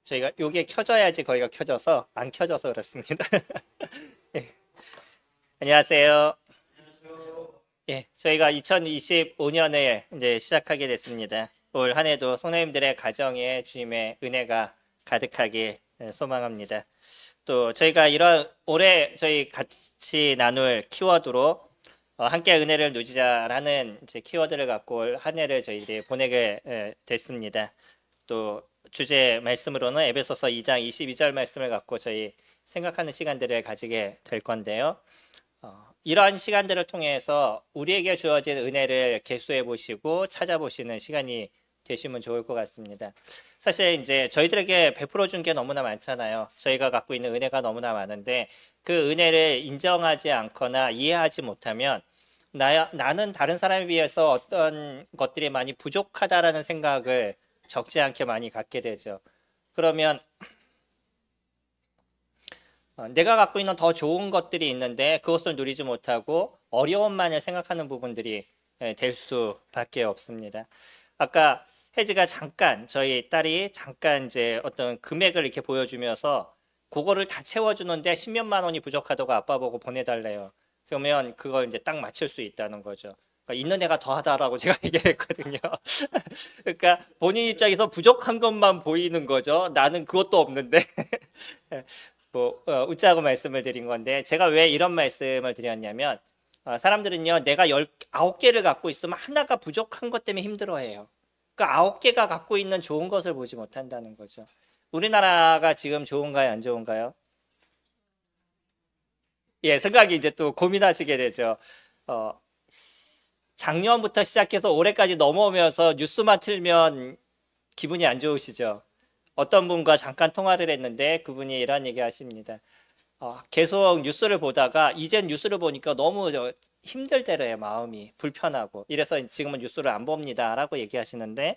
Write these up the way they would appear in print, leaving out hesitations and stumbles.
저희가 요게 켜져야지 거기가 켜져서 안 켜져서 그렇습니다. 예. 안녕하세요. 예, 저희가 2025년에 이제 시작하게 됐습니다. 올 한 해도 성도님들의 가정에 주님의 은혜가 가득하길 소망합니다. 또 저희가 이런 올해 저희 같이 나눌 키워드로 함께 은혜를 누리자라는 이제 키워드를 갖고 올 한 해를 저희들이 보내게 됐습니다. 또 주제 말씀으로는 에베소서 2장 22절 말씀을 갖고 저희 생각하는 시간들을 가지게 될 건데요. 이러한 시간들을 통해서 우리에게 주어진 은혜를 계수해 보시고 찾아보시는 시간이 되시면 좋을 것 같습니다. 사실 이제 저희들에게 베풀어 준 게 너무나 많잖아요. 저희가 갖고 있는 은혜가 너무나 많은데 그 은혜를 인정하지 않거나 이해하지 못하면 나는 다른 사람에 비해서 어떤 것들이 많이 부족하다라는 생각을 적지 않게 많이 갖게 되죠. 그러면 내가 갖고 있는 더 좋은 것들이 있는데 그것을 누리지 못하고 어려움만을 생각하는 부분들이 될 수밖에 없습니다. 아까 혜지가 잠깐 저희 딸이 잠깐 이제 어떤 금액을 이렇게 보여주면서 그거를 다 채워주는데 10몇만 원이 부족하다고 아빠 보고 보내달래요. 그러면 그걸 이제 딱 맞출 수 있다는 거죠. 그러니까 있는 애가 더하다라고 제가 얘기했거든요. 그러니까 본인 입장에서 부족한 것만 보이는 거죠. 나는 그것도 없는데. 웃자고 말씀을 드린 건데 제가 왜 이런 말씀을 드렸냐면 사람들은요 내가 9개를 갖고 있으면 하나가 부족한 것 때문에 힘들어해요. 그러니까 9개가 갖고 있는 좋은 것을 보지 못한다는 거죠. 우리나라가 지금 좋은가요 안 좋은가요? 예, 생각이 이제 또 고민하시게 되죠. 작년부터 시작해서 올해까지 넘어오면서 뉴스만 틀면 기분이 안 좋으시죠? 어떤 분과 잠깐 통화를 했는데 그분이 이런 얘기 하십니다. 계속 뉴스를 보다가 이젠 뉴스를 보니까 너무 힘들대래요. 마음이 불편하고 이래서 지금은 뉴스를 안 봅니다 라고 얘기하시는데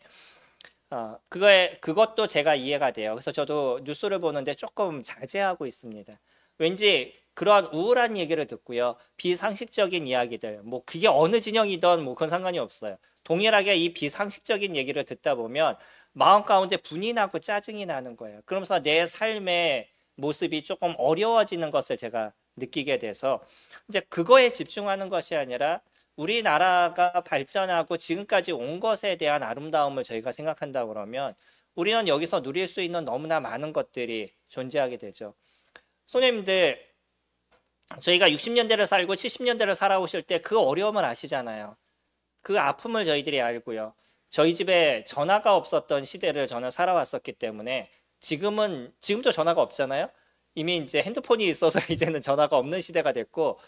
그것도 제가 이해가 돼요. 그래서 저도 뉴스를 보는데 조금 자제하고 있습니다. 왠지 그러한 우울한 얘기를 듣고요. 비상식적인 이야기들, 뭐 그게 어느 진영이든 뭐 그건 상관이 없어요. 동일하게 이 비상식적인 얘기를 듣다 보면 마음 가운데 분이 나고 짜증이 나는 거예요. 그러면서 내 삶의 모습이 조금 어려워지는 것을 제가 느끼게 돼서 이제 그거에 집중하는 것이 아니라 우리나라가 발전하고 지금까지 온 것에 대한 아름다움을 저희가 생각한다 그러면 우리는 여기서 누릴 수 있는 너무나 많은 것들이 존재하게 되죠. 손님들 저희가 60년대를 살고 70년대를 살아오실 때 그 어려움을 아시잖아요. 그 아픔을 저희들이 알고요. 저희 집에 전화가 없었던 시대를 저는 살아왔었기 때문에 지금도 전화가 없잖아요. 이미 이제 핸드폰이 있어서 이제는 전화가 없는 시대가 됐고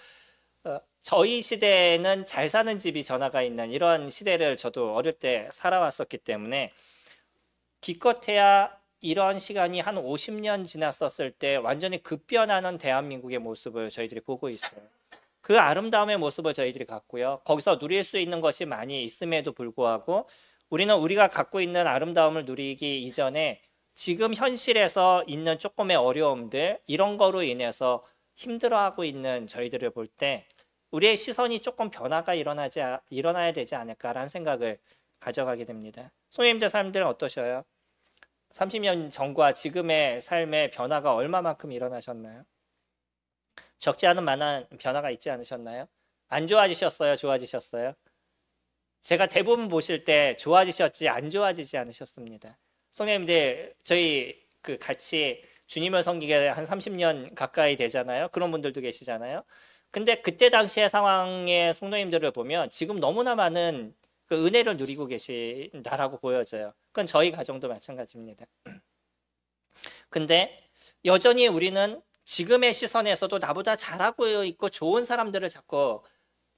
저희 시대에는 잘 사는 집이 전화가 있는 이런 시대를 저도 어릴 때 살아왔었기 때문에 기껏해야 이런 시간이 한 50년 지났었을 때 완전히 급변하는 대한민국의 모습을 저희들이 보고 있어요. 그 아름다움의 모습을 저희들이 갖고요. 거기서 누릴 수 있는 것이 많이 있음에도 불구하고 우리는 우리가 갖고 있는 아름다움을 누리기 이전에 지금 현실에서 있는 조금의 어려움들 이런 거로 인해서 힘들어하고 있는 저희들을 볼 때 우리의 시선이 조금 변화가 일어나야 되지 않을까라는 생각을 가져가게 됩니다. 손님들 삶들은 어떠셔요? 30년 전과 지금의 삶의 변화가 얼마만큼 일어나셨나요? 적지 않은 많은 변화가 있지 않으셨나요? 안 좋아지셨어요? 좋아지셨어요? 제가 대부분 보실 때 좋아지셨지 안 좋아지지 않으셨습니다. 성도님들 저희 같이 주님을 섬기게 한 30년 가까이 되잖아요. 그런 분들도 계시잖아요. 근데 그때 당시의 상황의 성도님들을 보면 지금 너무나 많은 그 은혜를 누리고 계신다라고 보여져요. 그건 저희 가정도 마찬가지입니다. 근데 여전히 우리는 지금의 시선에서도 나보다 잘하고 있고 좋은 사람들을 자꾸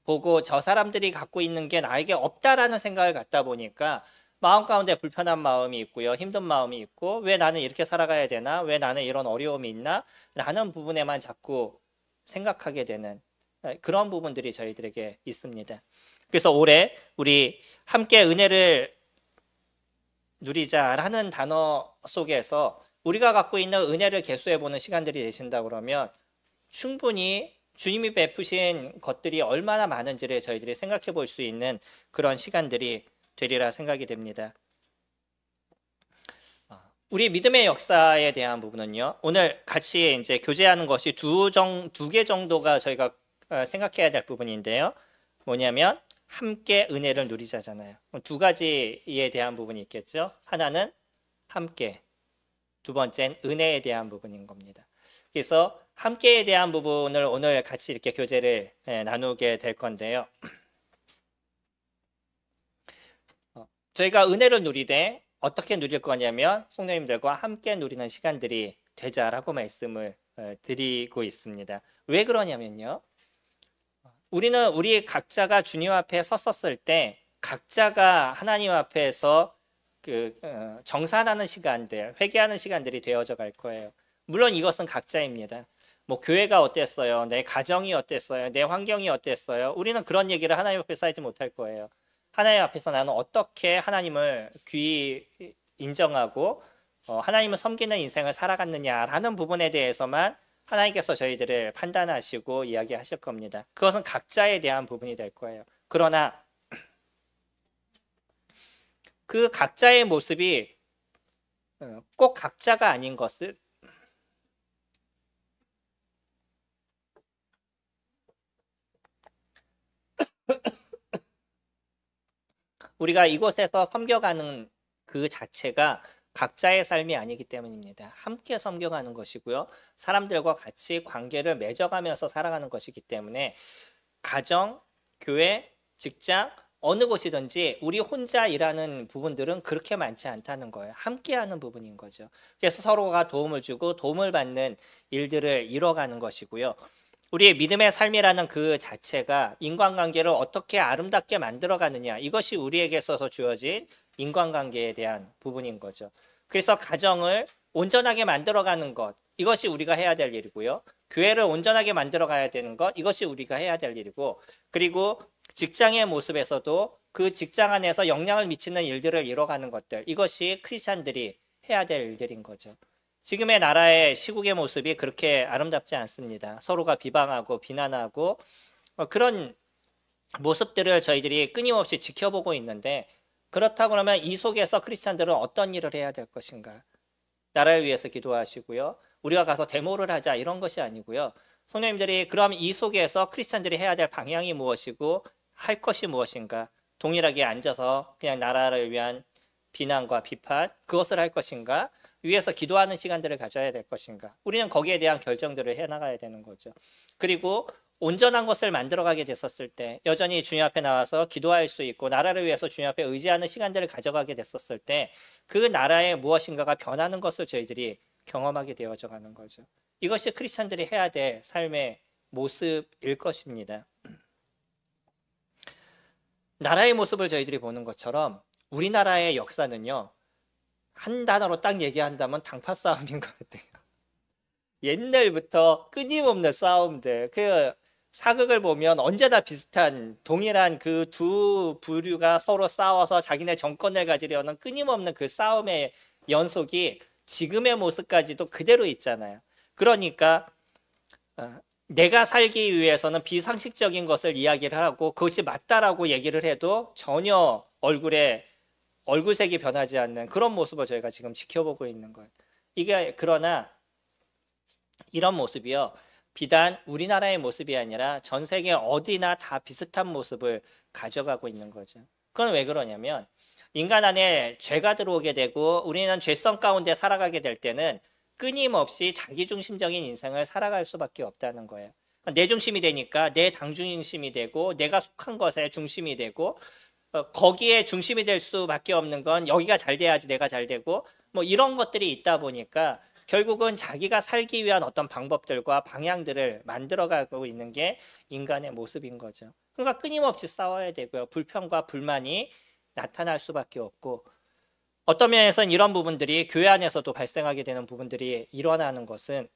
보고 저 사람들이 갖고 있는 게 나에게 없다라는 생각을 갖다 보니까 마음 가운데 불편한 마음이 있고요. 힘든 마음이 있고 왜 나는 이렇게 살아가야 되나? 왜 나는 이런 어려움이 있나? 라는 부분에만 자꾸 생각하게 되는 그런 부분들이 저희들에게 있습니다. 그래서 올해 우리 함께 은혜를 누리자라는 단어 속에서 우리가 갖고 있는 은혜를 계수해보는 시간들이 되신다 그러면 충분히 주님이 베푸신 것들이 얼마나 많은지를 저희들이 생각해 볼 수 있는 그런 시간들이 되리라 생각이 됩니다. 우리 믿음의 역사에 대한 부분은요. 오늘 같이 이제 교제하는 것이 두 개 정도가 저희가 생각해야 될 부분인데요. 뭐냐면 함께 은혜를 누리자잖아요. 두 가지에 대한 부분이 있겠죠. 하나는 함께, 두 번째는 은혜에 대한 부분인 겁니다. 그래서 함께에 대한 부분을 오늘 같이 이렇게 교제를 나누게 될 건데요. 저희가 은혜를 누리되 어떻게 누릴 거냐면 성도님들과 함께 누리는 시간들이 되자라고 말씀을 드리고 있습니다. 왜 그러냐면요. 우리는 우리 각자가 주님 앞에 섰었을 때 각자가 하나님 앞에서 정산하는 시간들, 회개하는 시간들이 되어져 갈 거예요. 물론 이것은 각자입니다. 뭐 교회가 어땠어요? 내 가정이 어땠어요? 내 환경이 어땠어요? 우리는 그런 얘기를 하나님 앞에서 하지 못할 거예요. 하나님 앞에서 나는 어떻게 하나님을 귀히 인정하고 하나님을 섬기는 인생을 살아갔느냐라는 부분에 대해서만 하나님께서 저희들을 판단하시고 이야기하실 겁니다. 그것은 각자에 대한 부분이 될 거예요. 그러나 그 각자의 모습이 꼭 각자가 아닌 것은 우리가 이곳에서 섬겨가는 그 자체가 각자의 삶이 아니기 때문입니다. 함께 섬겨가는 것이고요. 사람들과 같이 관계를 맺어가면서 살아가는 것이기 때문에 가정, 교회, 직장 어느 곳이든지 우리 혼자 일하는 부분들은 그렇게 많지 않다는 거예요. 함께하는 부분인 거죠. 그래서 서로가 도움을 주고 도움을 받는 일들을 이뤄가는 것이고요. 우리의 믿음의 삶이라는 그 자체가 인간관계를 어떻게 아름답게 만들어가느냐, 이것이 우리에게 있어서 주어진 인간관계에 대한 부분인 거죠. 그래서 가정을 온전하게 만들어가는 것, 이것이 우리가 해야 될 일이고요. 교회를 온전하게 만들어가야 되는 것, 이것이 우리가 해야 될 일이고, 그리고 직장의 모습에서도 그 직장 안에서 영향을 미치는 일들을 이뤄가는 것들, 이것이 크리스찬들이 해야 될 일들인 거죠. 지금의 나라의 시국의 모습이 그렇게 아름답지 않습니다. 서로가 비방하고 비난하고 그런 모습들을 저희들이 끊임없이 지켜보고 있는데, 그렇다고 하면 이 속에서 크리스찬들은 어떤 일을 해야 될 것인가? 나라를 위해서 기도하시고요. 우리가 가서 데모를 하자 이런 것이 아니고요. 성도님들이 그럼 이 속에서 크리스찬들이 해야 될 방향이 무엇이고 할 것이 무엇인가? 동일하게 앉아서 그냥 나라를 위한 비난과 비판, 그것을 할 것인가? 위에서 기도하는 시간들을 가져야 될 것인가? 우리는 거기에 대한 결정들을 해나가야 되는 거죠. 그리고 온전한 것을 만들어가게 됐었을 때, 여전히 주님 앞에 나와서 기도할 수 있고 나라를 위해서 주님 앞에 의지하는 시간들을 가져가게 됐었을 때, 그 나라의 무엇인가가 변하는 것을 저희들이 경험하게 되어져 가는 거죠. 이것이 크리스천들이 해야 될 삶의 모습일 것입니다. 나라의 모습을 저희들이 보는 것처럼 우리나라의 역사는요, 한 단어로 딱 얘기한다면 당파 싸움인 것 같아요. 옛날부터 끊임없는 싸움들, 그 사극을 보면 언제나 비슷한 동일한 그 두 부류가 서로 싸워서 자기네 정권을 가지려는 끊임없는 그 싸움의 연속이 지금의 모습까지도 그대로 있잖아요. 그러니까 내가 살기 위해서는 비상식적인 것을 이야기를 하고 그것이 맞다라고 얘기를 해도 전혀 얼굴색이 변하지 않는 그런 모습을 저희가 지금 지켜보고 있는 거예요. 이게 그러나 이런 모습이요, 비단 우리나라의 모습이 아니라 전 세계 어디나 다 비슷한 모습을 가져가고 있는 거죠. 그건 왜 그러냐면 인간 안에 죄가 들어오게 되고 우리는 죄성 가운데 살아가게 될 때는 끊임없이 자기중심적인 인생을 살아갈 수밖에 없다는 거예요. 내 중심이 되니까 내 당중심이 되고 내가 속한 것에 중심이 되고 거기에 중심이 될 수밖에 없는 건 여기가 잘 돼야지 내가 잘 되고 뭐 이런 것들이 있다 보니까 결국은 자기가 살기 위한 어떤 방법들과 방향들을 만들어가고 있는 게 인간의 모습인 거죠. 그러니까 끊임없이 싸워야 되고요. 불평과 불만이 나타날 수밖에 없고, 어떤 면에서는 이런 부분들이 교회 안에서도 발생하게 되는 부분들이 일어나는 것은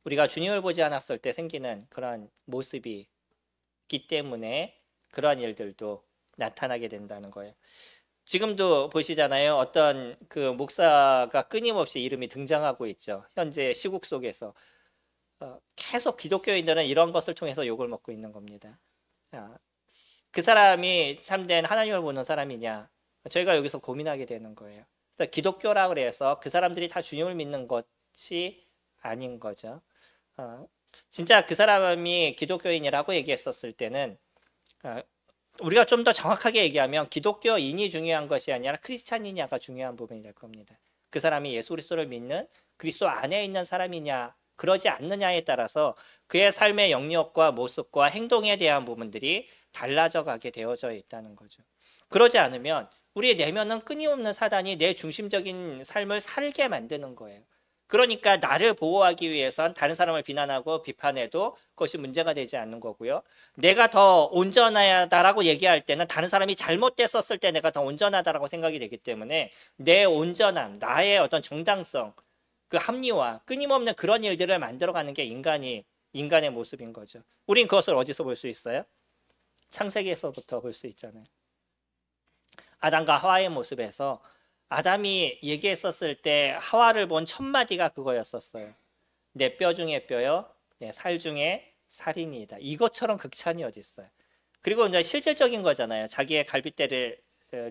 우리가 주님을 보지 않았을 때 생기는 그런 모습이기 때문에 그런 일들도 나타나게 된다는 거예요. 지금도 보시잖아요. 어떤 그 목사가 끊임없이 이름이 등장하고 있죠. 현재 시국 속에서 계속 기독교인들은 이런 것을 통해서 욕을 먹고 있는 겁니다. 그 사람이 참된 하나님을 보는 사람이냐, 저희가 여기서 고민하게 되는 거예요. 그래서 기독교라 그래서 그 사람들이 다 주님을 믿는 것이 아닌 거죠. 진짜 그 사람이 기독교인이라고 얘기했었을 때는 우리가 좀 더 정확하게 얘기하면 기독교인이 중요한 것이 아니라 크리스찬이냐가 중요한 부분이 될 겁니다. 그 사람이 예수 그리스도를 믿는 그리스도 안에 있는 사람이냐 그러지 않느냐에 따라서 그의 삶의 영역과 모습과 행동에 대한 부분들이 달라져 가게 되어져 있다는 거죠. 그러지 않으면 우리의 내면은 끊임없는 사단이 내 중심적인 삶을 살게 만드는 거예요. 그러니까 나를 보호하기 위해선 다른 사람을 비난하고 비판해도 그것이 문제가 되지 않는 거고요. 내가 더 온전하다라고 얘기할 때는 다른 사람이 잘못됐었을 때 내가 더 온전하다라고 생각이 되기 때문에 내 온전함, 나의 어떤 정당성, 그 합리화, 끊임없는 그런 일들을 만들어가는 게 인간의 모습인 거죠. 우린 그것을 어디서 볼 수 있어요? 창세기에서부터 볼 수 있잖아요. 아담과 하와의 모습에서 아담이 얘기했었을 때 하와를 본 첫 마디가 그거였었어요. 내 뼈 중에 뼈요, 내 살 중에 살이니이다. 이것처럼 극찬이 어디 있어요? 그리고 이제 실질적인 거잖아요. 자기의 갈빗대를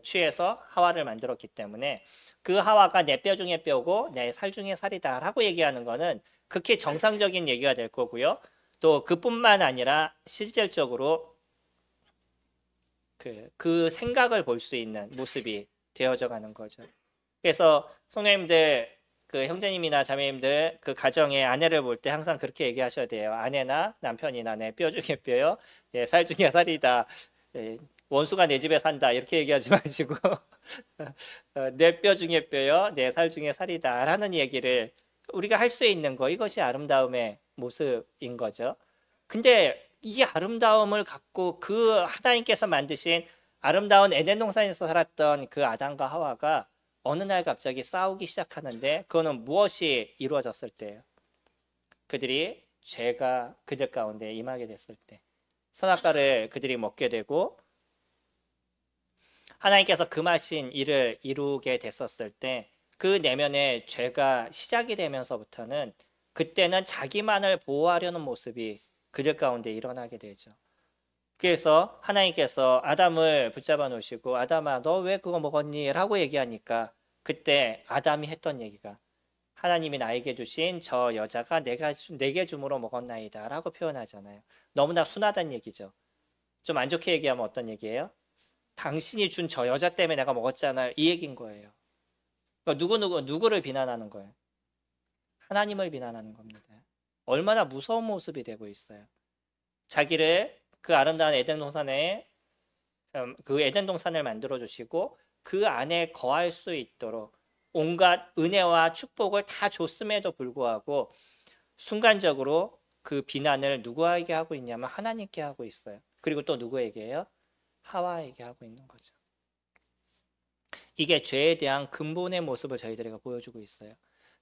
취해서 하와를 만들었기 때문에 그 하와가 내 뼈 중에 뼈고 내 살 중에 살이다라고 얘기하는 거는 극히 정상적인 얘기가 될 거고요. 또 그뿐만 아니라 실질적으로 그 생각을 볼 수 있는 모습이 되어져 가는 거죠. 그래서 성도님들, 그 형제님이나 자매님들 그 가정의 아내를 볼 때 항상 그렇게 얘기하셔야 돼요. 아내나 남편이나 내 뼈 중에 뼈요, 내 살 중에 살이다. 원수가 내 집에 산다 이렇게 얘기하지 마시고 내 뼈 중에 뼈요, 내 살 중에 살이다 라는 얘기를 우리가 할 수 있는 거, 이것이 아름다움의 모습인 거죠. 근데 이 아름다움을 갖고 그 하나님께서 만드신 아름다운 에덴 동산에서 살았던 그 아담과 하와가 어느 날 갑자기 싸우기 시작하는데 그거는 무엇이 이루어졌을 때예요? 그들이 죄가 그들 가운데 임하게 됐을 때, 선악과를 그들이 먹게 되고 하나님께서 금하신 일을 이루게 됐었을 때 그 내면에 죄가 시작이 되면서부터는 그때는 자기만을 보호하려는 모습이 그들 가운데 일어나게 되죠. 그래서 하나님께서 아담을 붙잡아 놓으시고 아담아 너 왜 그거 먹었니? 라고 얘기하니까 그때 아담이 했던 얘기가 하나님이 나에게 주신 저 여자가 내게 줌으로 먹었나이다 라고 표현하잖아요. 너무나 순하다는 얘기죠. 좀 안 좋게 얘기하면 어떤 얘기예요? 당신이 준 저 여자 때문에 내가 먹었잖아요. 이 얘기인 거예요. 그러니까 누구를 비난하는 거예요? 하나님을 비난하는 겁니다. 얼마나 무서운 모습이 되고 있어요. 자기를 그 아름다운 에덴 동산에 그 에덴 동산을 만들어 주시고 그 안에 거할 수 있도록 온갖 은혜와 축복을 다 줬음에도 불구하고 순간적으로 그 비난을 누구에게 하고 있냐면 하나님께 하고 있어요. 그리고 또 누구에게요? 하와에게 하고 있는 거죠. 이게 죄에 대한 근본의 모습을 저희들에게 보여주고 있어요.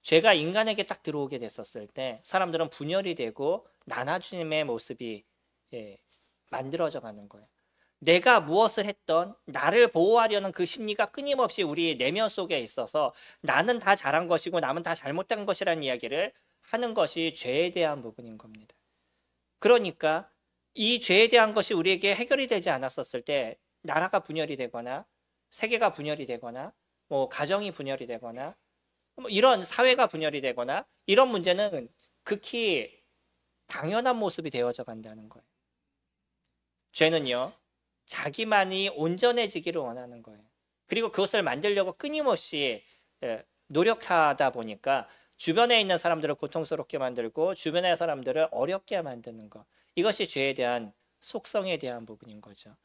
죄가 인간에게 딱 들어오게 됐었을 때 사람들은 분열이 되고 나눠짐의 모습이 만들어져 가는 거예요. 내가 무엇을 했던 나를 보호하려는 그 심리가 끊임없이 우리 내면 속에 있어서 나는 다 잘한 것이고 남은 다 잘못된 것이라는 이야기를 하는 것이 죄에 대한 부분인 겁니다. 그러니까 이 죄에 대한 것이 우리에게 해결이 되지 않았었을 때 나라가 분열이 되거나 세계가 분열이 되거나 뭐 가정이 분열이 되거나 뭐 이런 사회가 분열이 되거나 이런 문제는 극히 당연한 모습이 되어져 간다는 거예요. 죄는요, 자기만이 온전해지기를 원하는 거예요. 그리고 그것을 만들려고 끊임없이 노력하다 보니까 주변에 있는 사람들을 고통스럽게 만들고 주변의 사람들을 어렵게 만드는 것. 이것이 죄에 대한 속성에 대한 부분인 거죠.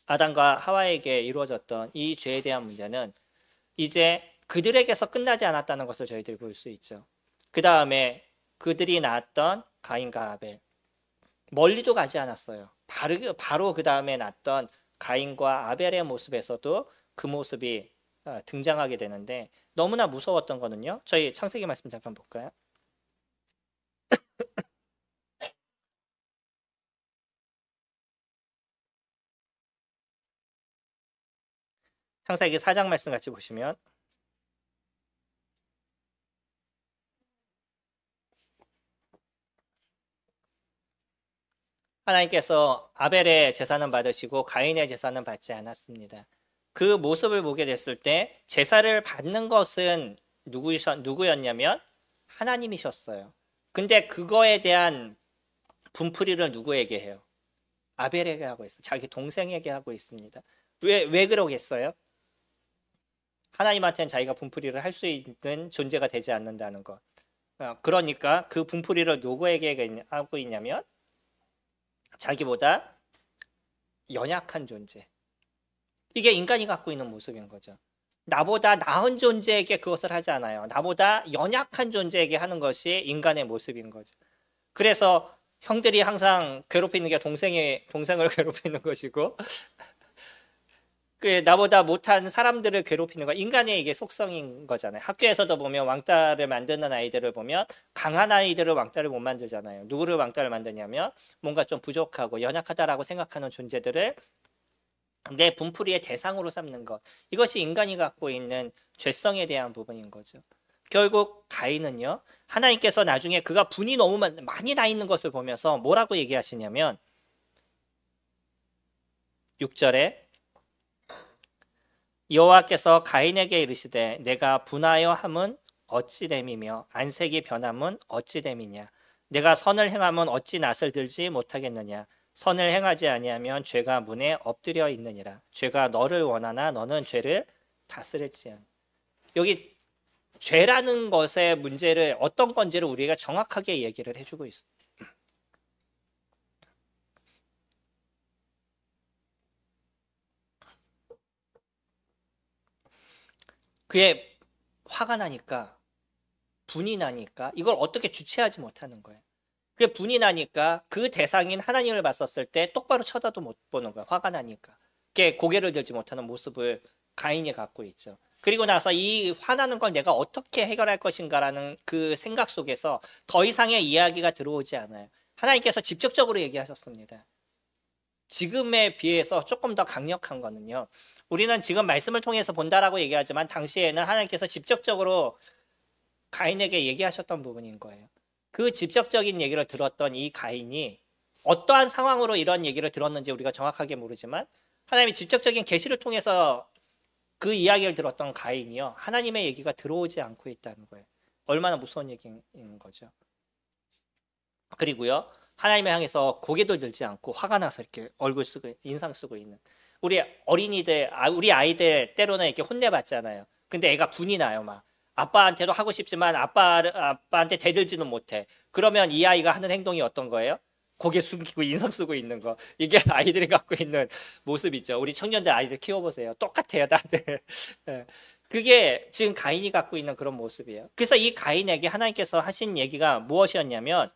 아담과 하와에게 이루어졌던 이 죄에 대한 문제는 이제 그들에게서 끝나지 않았다는 것을 저희들이 볼 수 있죠. 그 다음에 그들이 낳았던 가인과 아벨, 멀리도 가지 않았어요. 바로 그 다음에 낳았던 가인과 아벨의 모습에서도 그 모습이 등장하게 되는데 너무나 무서웠던 거는요. 저희 창세기 말씀 잠깐 볼까요? 창세기 4장 말씀 같이 보시면 하나님께서 아벨의 제사는 받으시고 가인의 제사는 받지 않았습니다. 그 모습을 보게 됐을 때 제사를 받는 것은 누구였냐면 하나님이셨어요. 근데 그거에 대한 분풀이를 누구에게 해요? 아벨에게 하고 있어요. 자기 동생에게 하고 있습니다. 왜 그러겠어요? 하나님한테는 자기가 분풀이를 할 수 있는 존재가 되지 않는다는 것. 그러니까 그 분풀이를 누구에게 하고 있냐면 자기보다 연약한 존재. 이게 인간이 갖고 있는 모습인 거죠. 나보다 나은 존재에게 그것을 하지 않아요. 나보다 연약한 존재에게 하는 것이 인간의 모습인 거죠. 그래서 형들이 항상 괴롭히는 게 동생을 괴롭히는 것이고 그 나보다 못한 사람들을 괴롭히는 거 인간의 이게 속성인 거잖아요. 학교에서도 보면 왕따를 만드는 아이들을 보면 강한 아이들을 왕따를 못 만들잖아요. 누구를 왕따를 만드냐면 뭔가 좀 부족하고 연약하다라고 생각하는 존재들을 내 분풀이의 대상으로 삼는 것. 이것이 인간이 갖고 있는 죄성에 대한 부분인 거죠. 결국 가인은요. 하나님께서 나중에 그가 분이 너무 많이 나 있는 것을 보면서 뭐라고 얘기하시냐면 6절에 여호와께서 가인에게 이르시되 내가 분하여 함은 어찌 됨이며 안색이 변함은 어찌 됨이냐. 내가 선을 행함은 어찌 낯을 들지 못하겠느냐. 선을 행하지 아니하면 죄가 문에 엎드려 있느니라. 죄가 너를 원하나 너는 죄를 다스릴지 않. 여기 죄라는 것의 문제를 어떤 건지를 우리가 정확하게 얘기를 해주고 있어요. 그게 화가 나니까 분이 나니까 이걸 어떻게 주체하지 못하는 거예요. 그게 분이 나니까 그 대상인 하나님을 봤었을 때 똑바로 쳐다도 못 보는 거야. 화가 나니까. 그게 고개를 들지 못하는 모습을 가인이 갖고 있죠. 그리고 나서 이 화나는 걸 내가 어떻게 해결할 것인가라는 그 생각 속에서 더 이상의 이야기가 들어오지 않아요. 하나님께서 직접적으로 얘기하셨습니다. 지금에 비해서 조금 더 강력한 거는요. 우리는 지금 말씀을 통해서 본다라고 얘기하지만 당시에는 하나님께서 직접적으로 가인에게 얘기하셨던 부분인 거예요. 그 직접적인 얘기를 들었던 이 가인이 어떠한 상황으로 이런 얘기를 들었는지 우리가 정확하게 모르지만 하나님이 직접적인 계시를 통해서 그 이야기를 들었던 가인이요. 하나님의 얘기가 들어오지 않고 있다는 거예요. 얼마나 무서운 얘기인 거죠. 그리고요. 하나님을 향해서 고개도 들지 않고 화가 나서 이렇게 얼굴 쓰고 인상 쓰고 있는 우리 어린이들, 우리 아이들 때로는 이렇게 혼내봤잖아요. 근데 애가 분이 나요, 막. 아빠한테도 하고 싶지만 아빠한테 대들지는 못해. 그러면 이 아이가 하는 행동이 어떤 거예요? 고개 숙이고 인상 쓰고 있는 거. 이게 아이들이 갖고 있는 모습이죠. 우리 청년들 아이들 키워보세요. 똑같아요, 다들. 그게 지금 가인이 갖고 있는 그런 모습이에요. 그래서 이 가인에게 하나님께서 하신 얘기가 무엇이었냐면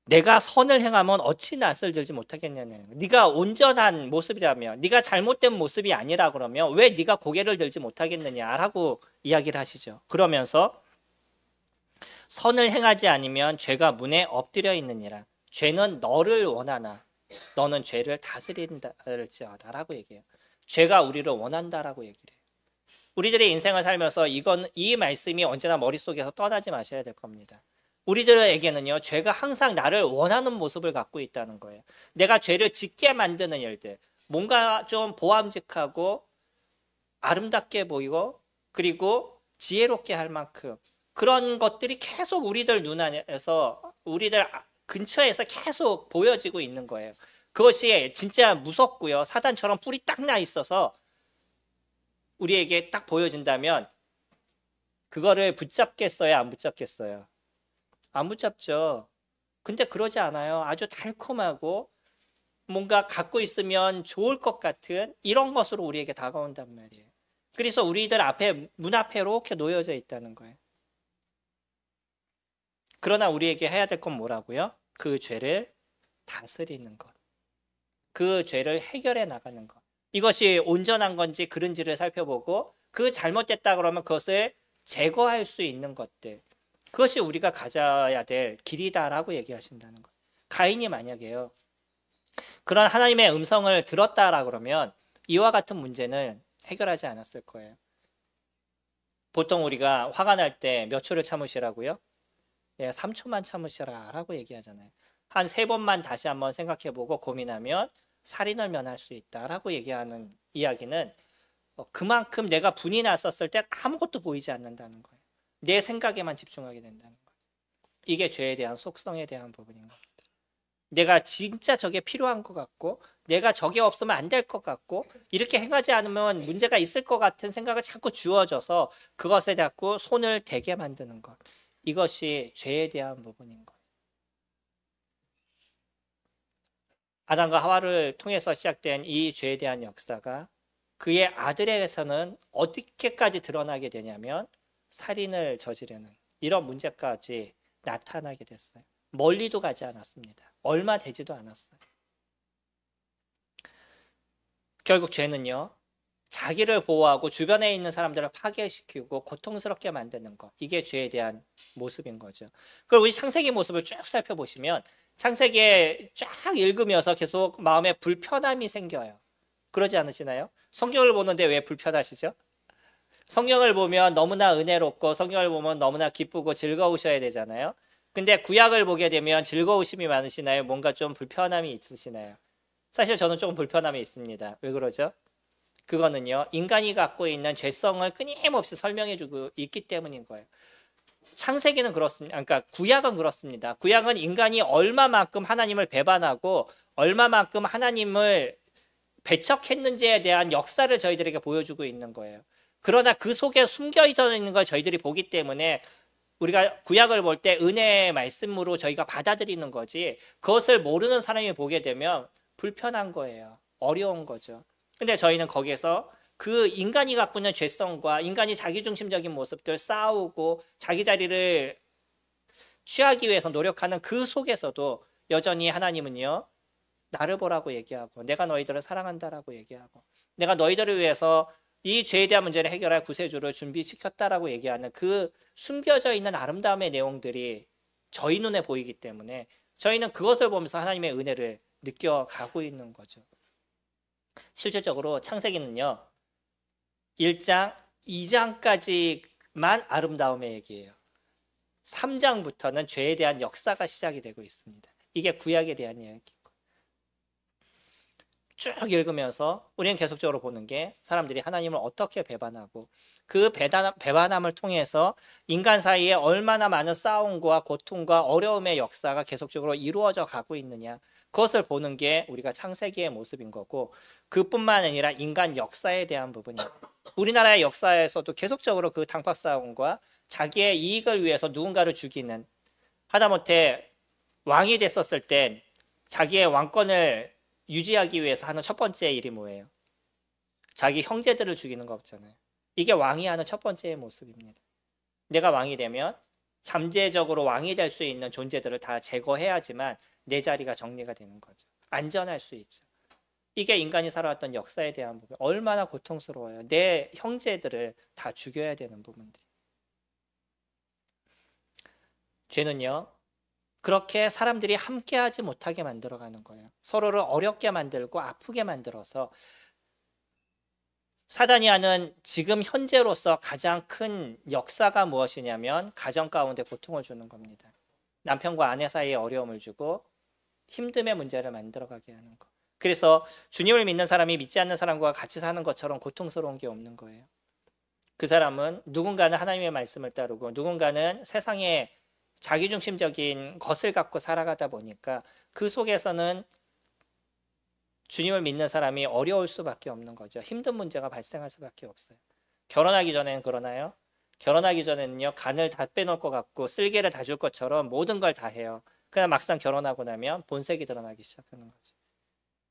내가 선을 행하면 어찌 낯을 들지 못하겠냐는. 네가 온전한 모습이라면, 네가 잘못된 모습이 아니라 그러면 왜 네가 고개를 들지 못하겠느냐라고 이야기를 하시죠. 그러면서 선을 행하지 않으면 죄가 문에 엎드려 있느니라. 죄는 너를 원하나 너는 죄를 다스린다라고 얘기해요. 죄가 우리를 원한다라고 얘기를 해요. 우리들의 인생을 살면서 이 말씀이 언제나 머릿속에서 떠나지 마셔야 될 겁니다. 우리들에게는요, 죄가 항상 나를 원하는 모습을 갖고 있다는 거예요. 내가 죄를 짓게 만드는 일들, 뭔가 좀 보암직하고 아름답게 보이고 그리고 지혜롭게 할 만큼 그런 것들이 계속 우리들 눈안에서 우리들 근처에서 계속 보여지고 있는 거예요. 그것이 진짜 무섭고요. 사단처럼 뿔이 딱 나 있어서 우리에게 딱 보여진다면 그거를 붙잡겠어요? 안 붙잡겠어요? 안 붙잡죠. 근데 그러지 않아요. 아주 달콤하고 뭔가 갖고 있으면 좋을 것 같은 이런 것으로 우리에게 다가온단 말이에요. 그래서 우리들 앞에 문 앞에 이렇게 놓여져 있다는 거예요. 그러나 우리에게 해야 될 건 뭐라고요? 그 죄를 다스리는 것. 그 죄를 해결해 나가는 것. 이것이 온전한 건지 그른지를 살펴보고 그 잘못됐다 그러면 그것을 제거할 수 있는 것들. 그것이 우리가 가져야 될 길이다라고 얘기하신다는 거예요. 가인이 만약에요. 그런 하나님의 음성을 들었다라 그러면 이와 같은 문제는 해결하지 않았을 거예요. 보통 우리가 화가 날 때 몇 초를 참으시라고요? 3초만 참으시라라고 얘기하잖아요. 한 3번만 다시 한번 생각해보고 고민하면 살인을 면할 수 있다라고 얘기하는 이야기는 그만큼 내가 분이 났었을 때 아무것도 보이지 않는다는 거예요. 내 생각에만 집중하게 된다는 거예요. 이게 죄에 대한 속성에 대한 부분인 겁니다. 내가 진짜 저게 필요한 것 같고 내가 저게 없으면 안 될 것 같고 이렇게 행하지 않으면 문제가 있을 것 같은 생각을 자꾸 주어져서 그것에 자꾸 손을 대게 만드는 것. 이것이 죄에 대한 부분인 거예요. 아담과 하와를 통해서 시작된 이 죄에 대한 역사가 그의 아들에게서는 어떻게까지 드러나게 되냐면 살인을 저지르는 이런 문제까지 나타나게 됐어요. 멀리도 가지 않았습니다. 얼마 되지도 않았어요. 결국 죄는요, 자기를 보호하고 주변에 있는 사람들을 파괴시키고 고통스럽게 만드는 것. 이게 죄에 대한 모습인 거죠. 그리고 우리 창세기 모습을 쭉 살펴보시면 창세기에 쫙 읽으면서 계속 마음에 불편함이 생겨요. 그러지 않으시나요? 성경을 보는데 왜 불편하시죠? 성경을 보면 너무나 은혜롭고 성경을 보면 너무나 기쁘고 즐거우셔야 되잖아요. 근데 구약을 보게 되면 즐거우심이 많으시나요? 뭔가 좀 불편함이 있으시나요? 사실 저는 조금 불편함이 있습니다. 왜 그러죠? 그거는요, 인간이 갖고 있는 죄성을 끊임없이 설명해주고 있기 때문인 거예요. 창세기는 그렇습니다. 그러니까 구약은 그렇습니다. 구약은 인간이 얼마만큼 하나님을 배반하고 얼마만큼 하나님을 배척했는지에 대한 역사를 저희들에게 보여주고 있는 거예요. 그러나 그 속에 숨겨져 있는 걸 저희들이 보기 때문에 우리가 구약을 볼 때 은혜의 말씀으로 저희가 받아들이는 거지 그것을 모르는 사람이 보게 되면 불편한 거예요. 어려운 거죠. 근데 저희는 거기에서 그 인간이 갖고 있는 죄성과 인간이 자기중심적인 모습들 싸우고 자기 자리를 취하기 위해서 노력하는 그 속에서도 여전히 하나님은요, 나를 보라고 얘기하고 내가 너희들을 사랑한다라고 얘기하고 내가 너희들을 위해서 이 죄에 대한 문제를 해결할 구세주를 준비시켰다라고 얘기하는 그 숨겨져 있는 아름다움의 내용들이 저희 눈에 보이기 때문에 저희는 그것을 보면서 하나님의 은혜를 느껴가고 있는 거죠. 실질적으로 창세기는요, 1장, 2장까지만 아름다움의 얘기예요. 3장부터는 죄에 대한 역사가 시작이 되고 있습니다. 이게 구약에 대한 이야기고. 쭉 읽으면서 우리는 계속적으로 보는 게 사람들이 하나님을 어떻게 배반하고 그 배반함을 통해서 인간 사이에 얼마나 많은 싸움과 고통과 어려움의 역사가 계속적으로 이루어져 가고 있느냐, 그것을 보는 게 우리가 창세기의 모습인 거고, 그뿐만 아니라 인간 역사에 대한 부분이에요. 우리나라의 역사에서도 계속적으로 그 당파 싸움과 자기의 이익을 위해서 누군가를 죽이는, 하다못해 왕이 됐었을 땐 자기의 왕권을 유지하기 위해서 하는 첫 번째 일이 뭐예요? 자기 형제들을 죽이는 거 없잖아요. 이게 왕이 하는 첫 번째 모습입니다. 내가 왕이 되면 잠재적으로 왕이 될 수 있는 존재들을 다 제거해야지만 내 자리가 정리가 되는 거죠. 안전할 수 있죠. 이게 인간이 살아왔던 역사에 대한 부분. 얼마나 고통스러워요. 내 형제들을 다 죽여야 되는 부분들. 죄는요, 그렇게 사람들이 함께하지 못하게 만들어가는 거예요. 서로를 어렵게 만들고 아프게 만들어서 사단이 하는 지금 현재로서 가장 큰 역사가 무엇이냐면 가정 가운데 고통을 주는 겁니다. 남편과 아내 사이에 어려움을 주고 힘듦의 문제를 만들어가게 하는 거. 그래서 주님을 믿는 사람이 믿지 않는 사람과 같이 사는 것처럼 고통스러운 게 없는 거예요. 그 사람은 누군가는 하나님의 말씀을 따르고 누군가는 세상의 자기중심적인 것을 갖고 살아가다 보니까 그 속에서는 주님을 믿는 사람이 어려울 수밖에 없는 거죠. 힘든 문제가 발생할 수밖에 없어요. 결혼하기 전에는 그러나요? 결혼하기 전에는요, 간을 다 빼놓을 것 같고 쓸개를 다 줄 것처럼 모든 걸 다 해요. 그냥 막상 결혼하고 나면 본색이 드러나기 시작하는 거죠.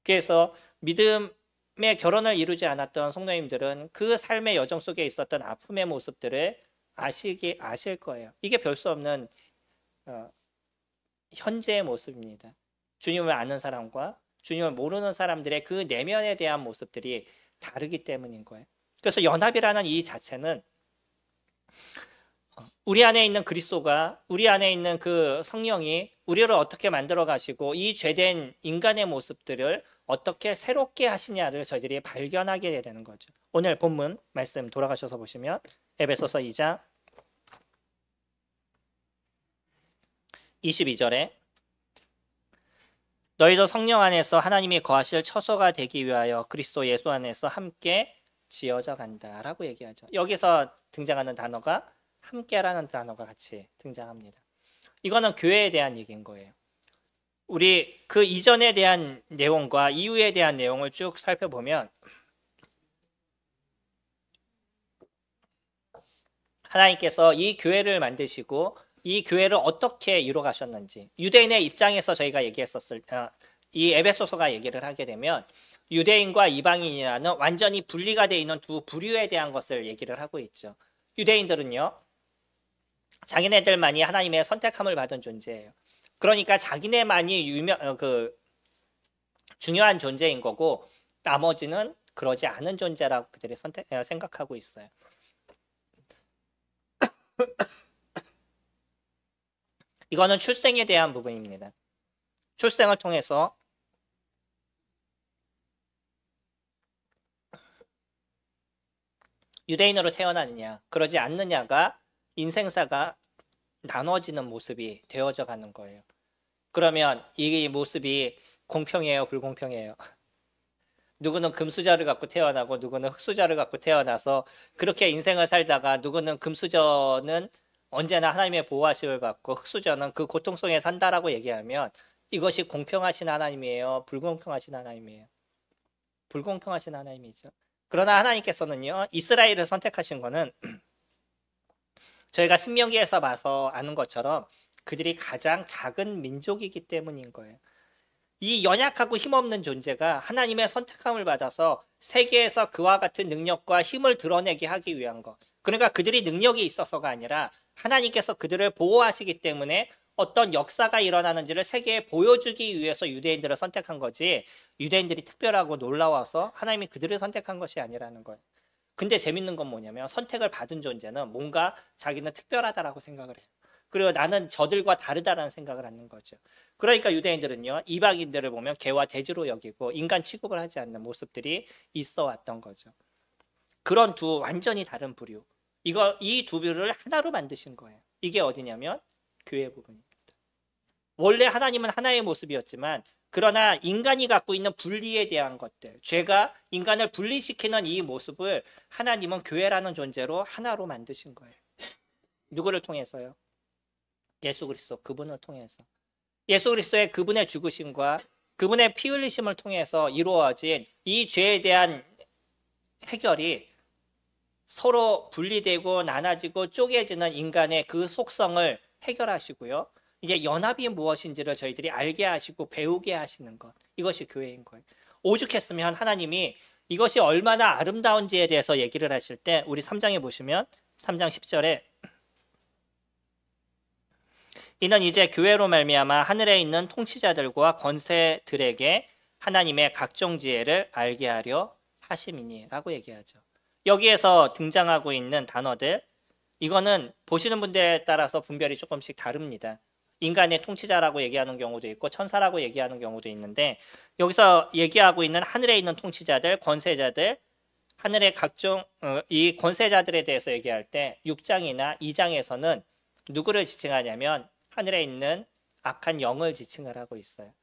그래서 믿음의 결혼을 이루지 않았던 성도님들은 그 삶의 여정 속에 있었던 아픔의 모습들을 아실 거예요. 이게 별 수 없는 현재의 모습입니다. 주님을 아는 사람과 주님을 모르는 사람들의 그 내면에 대한 모습들이 다르기 때문인 거예요. 그래서 연합이라는 이 자체는 우리 안에 있는 그리스도가, 우리 안에 있는 그 성령이 우리를 어떻게 만들어 가시고 이 죄된 인간의 모습들을 어떻게 새롭게 하시냐를 저희들이 발견하게 되는 거죠. 오늘 본문 말씀 돌아가셔서 보시면 에베소서 2장 22절에 너희도 성령 안에서 하나님이 거하실 처소가 되기 위하여 그리스도 예수 안에서 함께 지어져 간다라고 얘기하죠. 여기서 등장하는 단어가 함께라는 단어가 같이 등장합니다. 이거는 교회에 대한 얘기인 거예요. 우리 그 이전에 대한 내용과 이후에 대한 내용을 쭉 살펴보면 하나님께서 이 교회를 만드시고 이 교회를 어떻게 이뤄 가셨는지 유대인의 입장에서 저희가 얘기했었을 때 이 에베소서가 얘기를 하게 되면 유대인과 이방인이라는 완전히 분리가 되어 있는 두 부류에 대한 것을 얘기를 하고 있죠. 유대인들은요, 자기네들만이 하나님의 선택함을 받은 존재예요. 그러니까 자기네만이 중요한 존재인 거고 나머지는 그러지 않은 존재라고 그들이 생각하고 있어요. 이거는 출생에 대한 부분입니다. 출생을 통해서 유대인으로 태어나느냐 그러지 않느냐가 인생사가 나눠지는 모습이 되어져 가는 거예요. 그러면 이 모습이 공평해요, 불공평해요? 누구는 금수저를 갖고 태어나고 누구는 흙수저를 갖고 태어나서 그렇게 인생을 살다가 누구는 금수저는 언제나 하나님의 보호하심을 받고 흙수저는 그 고통 속에 산다라고 얘기하면 이것이 공평하신 하나님이에요, 불공평하신 하나님이에요? 불공평하신 하나님이죠. 그러나 하나님께서는요, 이스라엘을 선택하신 거는 저희가 신명기에서 봐서 아는 것처럼 그들이 가장 작은 민족이기 때문인 거예요. 이 연약하고 힘없는 존재가 하나님의 선택함을 받아서 세계에서 그와 같은 능력과 힘을 드러내게 하기 위한 것. 그러니까 그들이 능력이 있어서가 아니라 하나님께서 그들을 보호하시기 때문에 어떤 역사가 일어나는지를 세계에 보여주기 위해서 유대인들을 선택한 거지, 유대인들이 특별하고 놀라워서 하나님이 그들을 선택한 것이 아니라는 거예요. 근데 재밌는 건 뭐냐면 선택을 받은 존재는 뭔가 자기는 특별하다라고 생각을 해요. 그리고 나는 저들과 다르다라는 생각을 하는 거죠. 그러니까 유대인들은요, 이방인들을 보면 개와 돼지로 여기고 인간 취급을 하지 않는 모습들이 있어 왔던 거죠. 그런 두 완전히 다른 부류, 이 두 부류를 하나로 만드신 거예요. 이게 어디냐면 교회 부분입니다. 원래 하나님은 하나의 모습이었지만 그러나 인간이 갖고 있는 분리에 대한 것들, 죄가 인간을 분리시키는 이 모습을 하나님은 교회라는 존재로 하나로 만드신 거예요. 누구를 통해서요? 예수 그리스도, 그분을 통해서. 예수 그리스도의 그분의 죽으심과 그분의 피 흘리심을 통해서 이루어진 이 죄에 대한 해결이 서로 분리되고 나눠지고 쪼개지는 인간의 그 속성을 해결하시고요. 이제 연합이 무엇인지를 저희들이 알게 하시고 배우게 하시는 것. 이것이 교회인 거예요. 오죽했으면 하나님이 이것이 얼마나 아름다운지에 대해서 얘기를 하실 때 우리 3장에 보시면 3장 10절에 이는 이제 교회로 말미암아 하늘에 있는 통치자들과 권세들에게 하나님의 각종 지혜를 알게 하려 하심이니 라고 얘기하죠. 여기에서 등장하고 있는 단어들, 이거는 보시는 분들에 따라서 분별이 조금씩 다릅니다. 인간의 통치자라고 얘기하는 경우도 있고 천사라고 얘기하는 경우도 있는데 여기서 얘기하고 있는 하늘에 있는 통치자들, 권세자들, 하늘의 각종 이 권세자들에 대해서 얘기할 때 6장이나 2장에서는 누구를 지칭하냐면 하늘에 있는 악한 영을 지칭을 하고 있어요.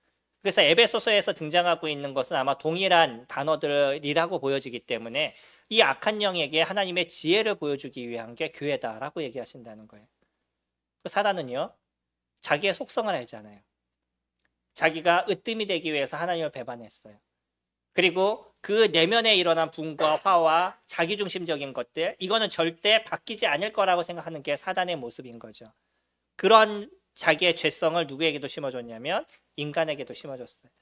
그래서 에베소서에서 등장하고 있는 것은 아마 동일한 단어들이라고 보여지기 때문에 이 악한 영에게 하나님의 지혜를 보여주기 위한 게 교회다라고 얘기하신다는 거예요. 사단은요, 자기의 속성을 알잖아요. 자기가 으뜸이 되기 위해서 하나님을 배반했어요. 그리고 그 내면에 일어난 분과 화와 자기중심적인 것들, 이거는 절대 바뀌지 않을 거라고 생각하는 게 사단의 모습인 거죠. 그런 자기의 죄성을 누구에게도 심어줬냐면 인간에게도 심어줬어요.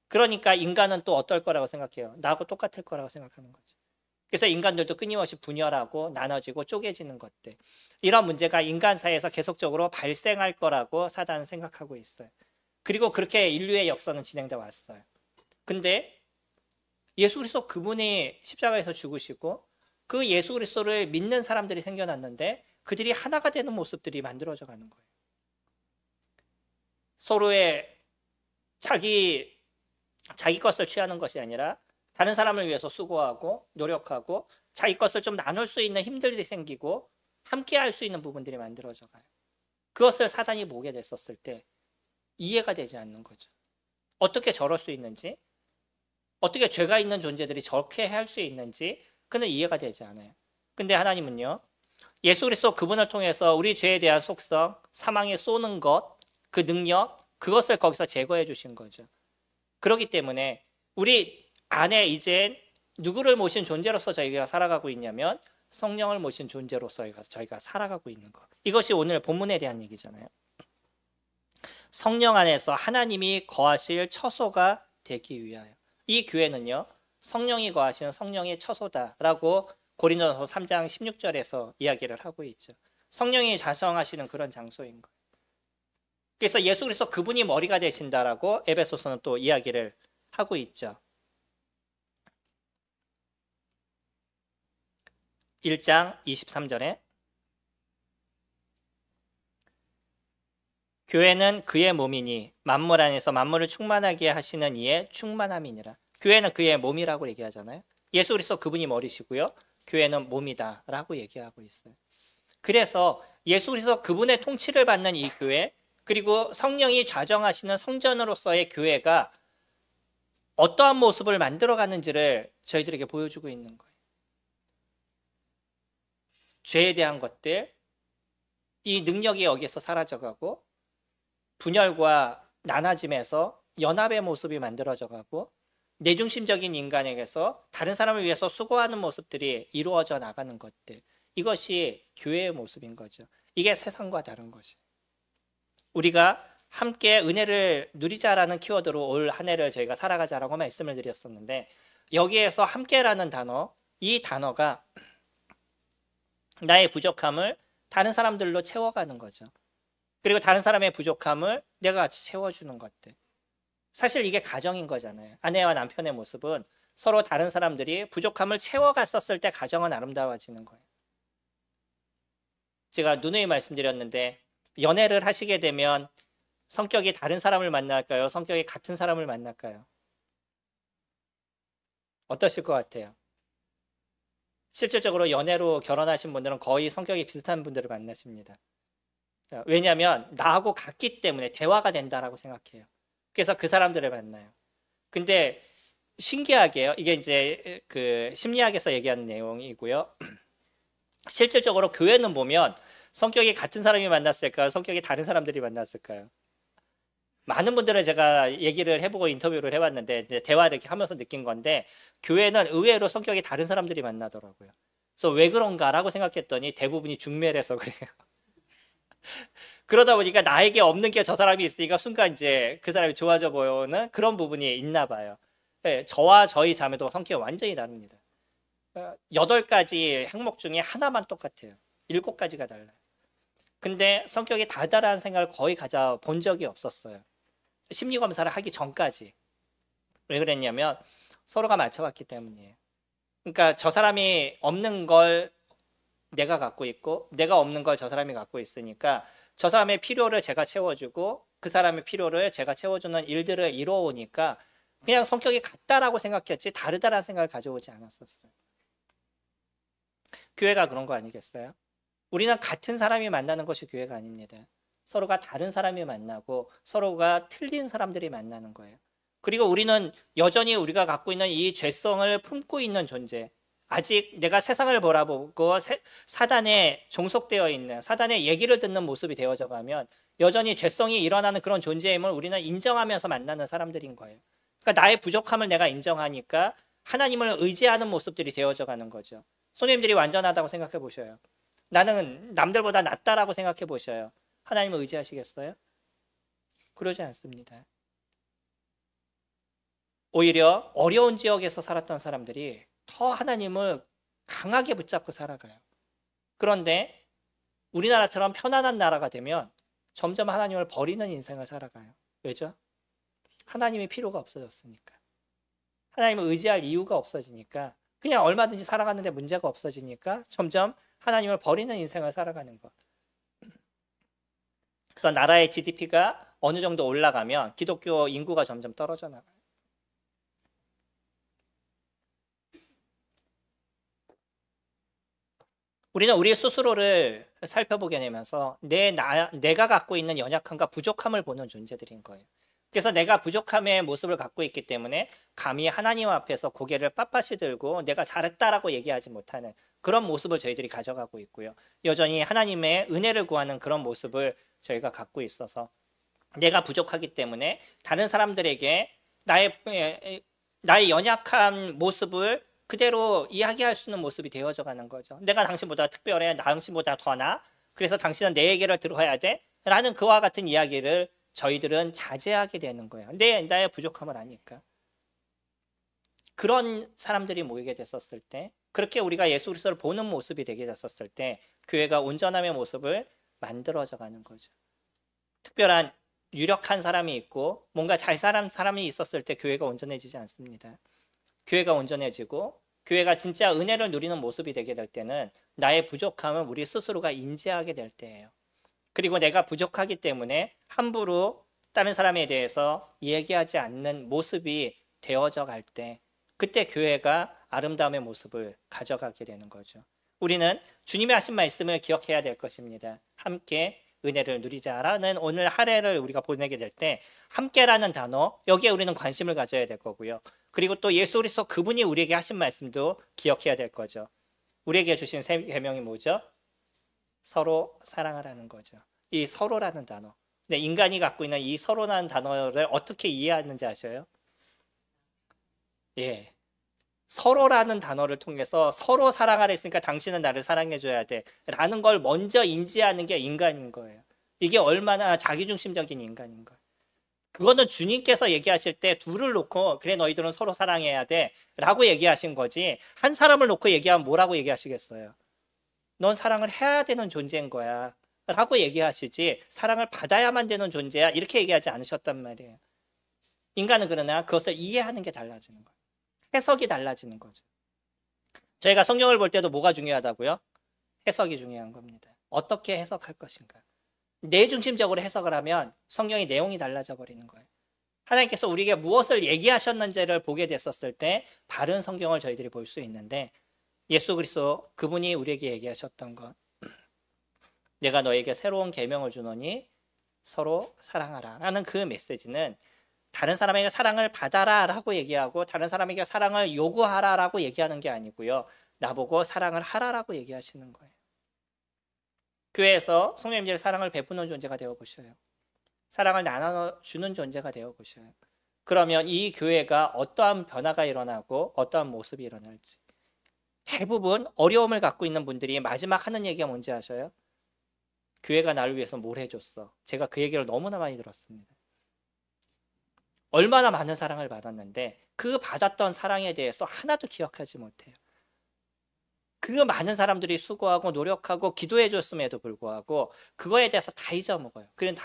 그러니까 인간은 또 어떨 거라고 생각해요? 나하고 똑같을 거라고 생각하는 거죠. 그래서 인간들도 끊임없이 분열하고 나눠지고 쪼개지는 것들, 이런 문제가 인간사회에서 계속적으로 발생할 거라고 사단은 생각하고 있어요. 그리고 그렇게 인류의 역사는 진행돼 왔어요. 근데 예수 그리스도 그분이 십자가에서 죽으시고 그 예수 그리스도를 믿는 사람들이 생겨났는데 그들이 하나가 되는 모습들이 만들어져 가는 거예요. 서로의 자기 것을 취하는 것이 아니라 다른 사람을 위해서 수고하고 노력하고 자기 것을 좀 나눌 수 있는 힘들이 생기고 함께 할 수 있는 부분들이 만들어져 가요. 그것을 사단이 보게 됐었을 때 이해가 되지 않는 거죠. 어떻게 저럴 수 있는지, 어떻게 죄가 있는 존재들이 저렇게 할 수 있는지 그는 이해가 되지 않아요. 근데 하나님은요, 예수 그리스도 그분을 통해서 우리 죄에 대한 속성, 사망에 쏘는 것, 그 능력, 그것을 거기서 제거해 주신 거죠. 그렇기 때문에 우리 안에 이제 누구를 모신 존재로서 저희가 살아가고 있냐면 성령을 모신 존재로서 저희가 살아가고 있는 것. 이것이 오늘 본문에 대한 얘기잖아요. 성령 안에서 하나님이 거하실 처소가 되기 위하여. 이 교회는요, 성령이 거하시는 성령의 처소다라고 고린도서 3장 16절에서 이야기를 하고 있죠. 성령이 좌성하시는 그런 장소인 거예요. 그래서 예수 그리스도 그분이 머리가 되신다라고 에베소서는 또 이야기를 하고 있죠. 1장 23절에 교회는 그의 몸이니 만물 안에서 만물을 충만하게 하시는 이의 충만함이니라. 교회는 그의 몸이라고 얘기하잖아요. 예수 그리스도 그분이 머리시고요, 교회는 몸이다 라고 얘기하고 있어요. 그래서 예수 그리스도 그분의 통치를 받는 이 교회, 그리고 성령이 좌정하시는 성전으로서의 교회가 어떠한 모습을 만들어가는지를 저희들에게 보여주고 있는 거예요. 죄에 대한 것들, 이 능력이 여기에서 사라져가고 분열과 나눠짐에서 연합의 모습이 만들어져가고 내중심적인 인간에게서 다른 사람을 위해서 수고하는 모습들이 이루어져 나가는 것들, 이것이 교회의 모습인 거죠. 이게 세상과 다른 것이. 우리가 함께 은혜를 누리자라는 키워드로 올 한 해를 저희가 살아가자라고 말씀을 드렸었는데, 여기에서 함께라는 단어, 이 단어가 나의 부족함을 다른 사람들로 채워가는 거죠. 그리고 다른 사람의 부족함을 내가 같이 채워주는 것들. 사실 이게 가정인 거잖아요. 아내와 남편의 모습은 서로 다른 사람들이 부족함을 채워갔었을 때 가정은 아름다워지는 거예요. 제가 누누이 말씀드렸는데, 연애를 하시게 되면 성격이 다른 사람을 만날까요? 성격이 같은 사람을 만날까요? 어떠실 것 같아요? 실질적으로 연애로 결혼하신 분들은 거의 성격이 비슷한 분들을 만나십니다. 왜냐하면 나하고 같기 때문에 대화가 된다라고 생각해요. 그래서 그 사람들을 만나요. 근데 신기하게요, 이게 이제 그 심리학에서 얘기하는 내용이고요. 실질적으로 교회는 보면 성격이 같은 사람이 만났을까요? 성격이 다른 사람들이 만났을까요? 많은 분들을 제가 얘기를 해보고 인터뷰를 해봤는데, 대화를 이렇게 하면서 느낀 건데, 교회는 의외로 성격이 다른 사람들이 만나더라고요. 그래서 왜 그런가라고 생각했더니 대부분이 중매라서 그래요. 그러다 보니까 나에게 없는 게 저 사람이 있으니까 순간 이제 그 사람이 좋아져 보이는 그런 부분이 있나 봐요. 네, 저와 저희 자매도 성격이 완전히 다릅니다. 8가지 항목 중에 하나만 똑같아요. 7가지가 달라요. 근데 성격이 다르다는 생각을 거의 가져본 적이 없었어요. 심리검사를 하기 전까지. 왜 그랬냐면 서로가 맞춰봤기 때문이에요. 그러니까 저 사람이 없는 걸 내가 갖고 있고 내가 없는 걸 저 사람이 갖고 있으니까 저 사람의 필요를 제가 채워주고 그 사람의 필요를 제가 채워주는 일들을 이루어오니까 그냥 성격이 같다라고 생각했지 다르다라는 생각을 가져오지 않았었어요. 교회가 그런 거 아니겠어요? 우리는 같은 사람이 만나는 것이 교회가 아닙니다. 서로가 다른 사람이 만나고 서로가 틀린 사람들이 만나는 거예요. 그리고 우리는 여전히 우리가 갖고 있는 이 죄성을 품고 있는 존재, 아직 내가 세상을 바라보고 사단에 종속되어 있는, 사단의 얘기를 듣는 모습이 되어져 가면 여전히 죄성이 일어나는 그런 존재임을 우리는 인정하면서 만나는 사람들인 거예요. 그러니까 나의 부족함을 내가 인정하니까 하나님을 의지하는 모습들이 되어져 가는 거죠. 손님들이 완전하다고 생각해 보셔요. 나는 남들보다 낫다라고 생각해 보셔요. 하나님을 의지하시겠어요? 그러지 않습니다. 오히려 어려운 지역에서 살았던 사람들이 더 하나님을 강하게 붙잡고 살아가요. 그런데 우리나라처럼 편안한 나라가 되면 점점 하나님을 버리는 인생을 살아가요. 왜죠? 하나님이 필요가 없어졌으니까. 하나님을 의지할 이유가 없어지니까, 그냥 얼마든지 살아가는데 문제가 없어지니까 점점 하나님을 버리는 인생을 살아가는 것. 그래서 나라의 GDP가 어느 정도 올라가면 기독교 인구가 점점 떨어져 나가요. 우리는 우리 스스로를 살펴보게 되면서 내가 갖고 있는 연약함과 부족함을 보는 존재들인 거예요. 그래서 내가 부족함의 모습을 갖고 있기 때문에 감히 하나님 앞에서 고개를 빳빳이 들고 내가 잘했다라고 얘기하지 못하는 그런 모습을 저희들이 가져가고 있고요. 여전히 하나님의 은혜를 구하는 그런 모습을 저희가 갖고 있어서 내가 부족하기 때문에 다른 사람들에게 나의 연약한 모습을 그대로 이야기할 수 있는 모습이 되어져 가는 거죠. 내가 당신보다 특별해, 당신보다 더 나. 그래서 당신은 내 얘기를 들어야 돼. 라는 그와 같은 이야기를 저희들은 자제하게 되는 거예요. 나의 부족함을 아니까. 그런 사람들이 모이게 됐었을 때, 그렇게 우리가 예수 그리스도를 보는 모습이 되게 됐었을 때 교회가 온전함의 모습을 만들어져 가는 거죠. 특별한 유력한 사람이 있고 뭔가 잘 사는 사람이 있었을 때 교회가 온전해지지 않습니다. 교회가 온전해지고 교회가 진짜 은혜를 누리는 모습이 되게 될 때는 나의 부족함을 우리 스스로가 인지하게 될 때예요. 그리고 내가 부족하기 때문에 함부로 다른 사람에 대해서 얘기하지 않는 모습이 되어져 갈 때 그때 교회가 아름다움의 모습을 가져가게 되는 거죠. 우리는 주님의 하신 말씀을 기억해야 될 것입니다. 함께 은혜를 누리자라는 오늘 할애를 우리가 보내게 될 때 함께라는 단어 여기에 우리는 관심을 가져야 될 거고요. 그리고 또 예수 그리스도 그분이 우리에게 하신 말씀도 기억해야 될 거죠. 우리에게 주신 세 계명이 뭐죠? 서로 사랑하라는 거죠. 이 서로라는 단어. 근데 인간이 갖고 있는 이 서로라는 단어를 어떻게 이해하는지 아셔요? 예. 서로라는 단어를 통해서 서로 사랑하라 했으니까 당신은 나를 사랑해줘야 돼 라는 걸 먼저 인지하는 게 인간인 거예요. 이게 얼마나 자기중심적인 인간인 거예요. 그거는 주님께서 얘기하실 때 둘을 놓고 그래 너희들은 서로 사랑해야 돼 라고 얘기하신 거지 한 사람을 놓고 얘기하면 뭐라고 얘기하시겠어요? 넌 사랑을 해야 되는 존재인 거야 라고 얘기하시지 사랑을 받아야만 되는 존재야 이렇게 얘기하지 않으셨단 말이에요. 인간은 그러나 그것을 이해하는 게 달라지는 거예요. 해석이 달라지는 거죠. 저희가 성경을 볼 때도 뭐가 중요하다고요? 해석이 중요한 겁니다. 어떻게 해석할 것인가? 내 중심적으로 해석을 하면 성경의 내용이 달라져 버리는 거예요. 하나님께서 우리에게 무엇을 얘기하셨는지를 보게 됐었을 때 바른 성경을 저희들이 볼 수 있는데 예수 그리스도 그분이 우리에게 얘기하셨던 것 내가 너에게 새로운 계명을 주노니 서로 사랑하라 라는 그 메시지는 다른 사람에게 사랑을 받아라 라고 얘기하고 다른 사람에게 사랑을 요구하라 라고 얘기하는 게 아니고요. 나보고 사랑을 하라라고 얘기하시는 거예요. 교회에서 성령님들의 사랑을 베푸는 존재가 되어 보셔요. 사랑을 나눠주는 존재가 되어 보셔요. 그러면 이 교회가 어떠한 변화가 일어나고 어떠한 모습이 일어날지 대부분 어려움을 갖고 있는 분들이 마지막 하는 얘기가 뭔지 아셔요? 교회가 나를 위해서 뭘 해줬어. 제가 그 얘기를 너무나 많이 들었습니다. 얼마나 많은 사랑을 받았는데 그 받았던 사랑에 대해서 하나도 기억하지 못해요. 그 많은 사람들이 수고하고 노력하고 기도해 줬음에도 불구하고 그거에 대해서 다 잊어먹어요. 그런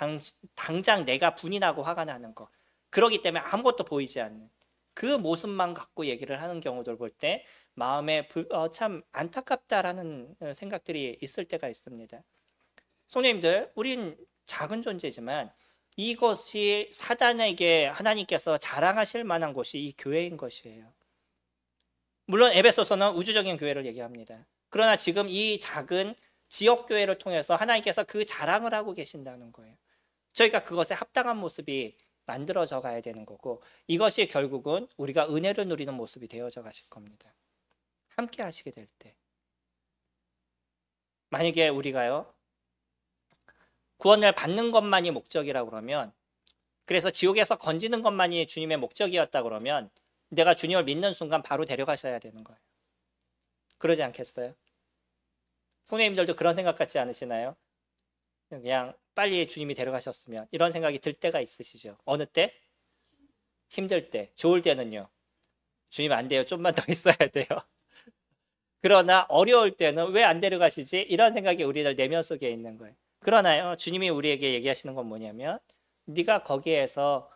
당장 내가 분이 나고 화가 나는 거. 그러기 때문에 아무것도 보이지 않는 그 모습만 갖고 얘기를 하는 경우들 볼 때 마음에 참 안타깝다라는 생각들이 있을 때가 있습니다. 성도님들, 우린 작은 존재지만 이것이 사단에게 하나님께서 자랑하실 만한 곳이 이 교회인 것이에요. 물론 에베소서는 우주적인 교회를 얘기합니다. 그러나 지금 이 작은 지역교회를 통해서 하나님께서 그 자랑을 하고 계신다는 거예요. 저희가 그것에 합당한 모습이 만들어져 가야 되는 거고 이것이 결국은 우리가 은혜를 누리는 모습이 되어져 가실 겁니다. 함께 하시게 될 때. 만약에 우리가요 구원을 받는 것만이 목적이라고 그러면 그래서 지옥에서 건지는 것만이 주님의 목적이었다 그러면 내가 주님을 믿는 순간 바로 데려가셔야 되는 거예요. 그러지 않겠어요? 성도님들도 그런 생각 같지 않으시나요? 그냥 빨리 주님이 데려가셨으면 이런 생각이 들 때가 있으시죠? 어느 때? 힘들 때, 좋을 때는요. 주님 안 돼요. 좀만 더 있어야 돼요. 그러나 어려울 때는 왜 안 데려가시지? 이런 생각이 우리들 내면 속에 있는 거예요. 그러나요, 주님이 우리에게 얘기하시는 건 뭐냐면 네가 거기에서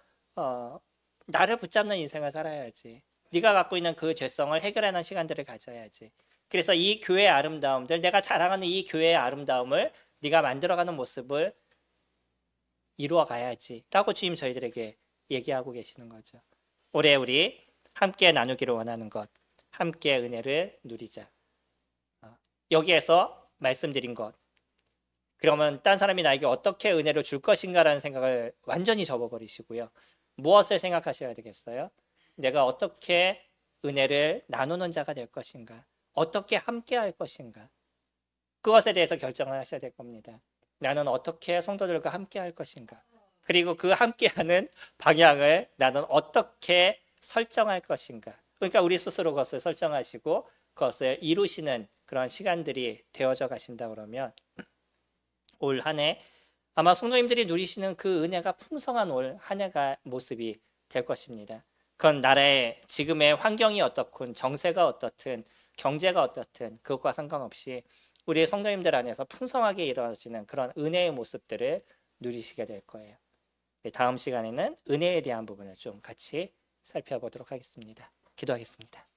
나를 붙잡는 인생을 살아야지. 네가 갖고 있는 그 죄성을 해결하는 시간들을 가져야지. 그래서 이 교회의 아름다움들, 내가 자랑하는 이 교회의 아름다움을 네가 만들어가는 모습을 이루어 가야지 라고 주님 저희들에게 얘기하고 계시는 거죠. 올해 우리 함께 나누기를 원하는 것, 함께 은혜를 누리자. 여기에서 말씀드린 것, 그러면 딴 사람이 나에게 어떻게 은혜를 줄 것인가라는 생각을 완전히 접어버리시고요. 무엇을 생각하셔야 되겠어요? 내가 어떻게 은혜를 나누는 자가 될 것인가? 어떻게 함께 할 것인가? 그것에 대해서 결정을 하셔야 될 겁니다. 나는 어떻게 성도들과 함께 할 것인가? 그리고 그 함께하는 방향을 나는 어떻게 설정할 것인가? 그러니까 우리 스스로 그것을 설정하시고 그것을 이루시는 그런 시간들이 되어져 가신다 그러면 올 한 해 아마 성도님들이 누리시는 그 은혜가 풍성한 올 한 해가 모습이 될 것입니다. 그건 나라의 지금의 환경이 어떻든 정세가 어떻든 경제가 어떻든 그것과 상관없이 우리 성도님들 안에서 풍성하게 이루어지는 그런 은혜의 모습들을 누리시게 될 거예요. 다음 시간에는 은혜에 대한 부분을 좀 같이 살펴보도록 하겠습니다. 기도하겠습니다.